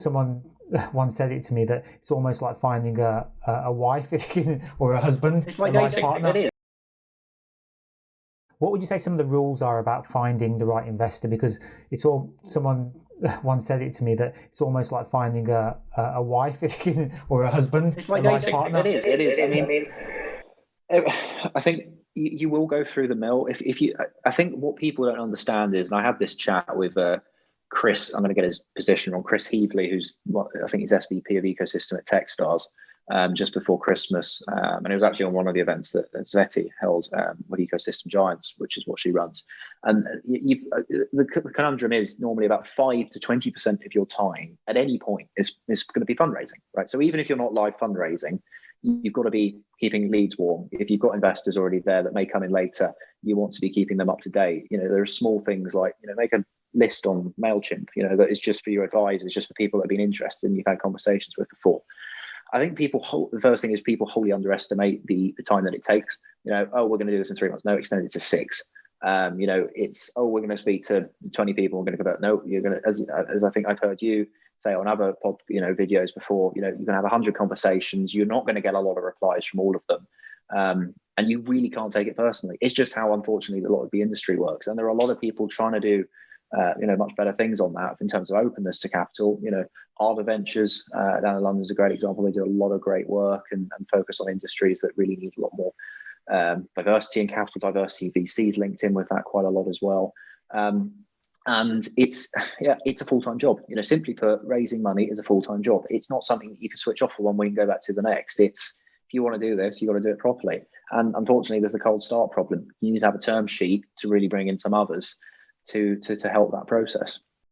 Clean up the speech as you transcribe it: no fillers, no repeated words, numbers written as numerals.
Someone once said it to me that it's almost like finding a wife, if you can, or a husband, It's like a life dating. partner. It is. What would you say some of the rules are about finding the right investor? Because it's all someone once said it to me that it's almost like finding a wife, if you can, or a husband, It's like a life dating. partner. It is. It is. I mean, I think you will go through the mill. If you, I think what people don't understand is, and I had this chat with Chris. I'm going to get his position on Chris Heavley, who's I think he's SVP of Ecosystem at TechStars, just before Christmas, and it was actually on one of the events that Zeti held with Ecosystem Giants, which is what she runs. And the conundrum is normally about 5 to 20% of your time at any point is going to be fundraising, right? So even if you're not live fundraising, you've got to be keeping leads warm. If you've got investors already there that may come in later, you want to be keeping them up to date. There are small things like, make a list on MailChimp, that is just for your advisors, just for people that have been interested and you've had conversations with before. I think the first thing is people wholly underestimate the time that it takes. We're going to do this in 3 months. No, extend it to 6. It's, we're going to speak to 20 people. We're going to go back. No, you're going to, as I think I've heard you say on other videos before, you're going to have 100 conversations. You're not going to get a lot of replies from all of them. And you really can't take it personally. It's just how, unfortunately, a lot of the industry works. And there are a lot of people trying to do, much better things on that in terms of openness to capital. Arbor Ventures down in London is a great example. They do a lot of great work and focus on industries that really need a lot more diversity and capital diversity. VCs linked in with that quite a lot as well. And it's a full-time job. Simply put, raising money is a full-time job. It's not something that you can switch off for one week and go back to the next. It's, if you want to do this, you got to do it properly. And unfortunately, there's the cold start problem. You need to have a term sheet to really bring in some others to help that process.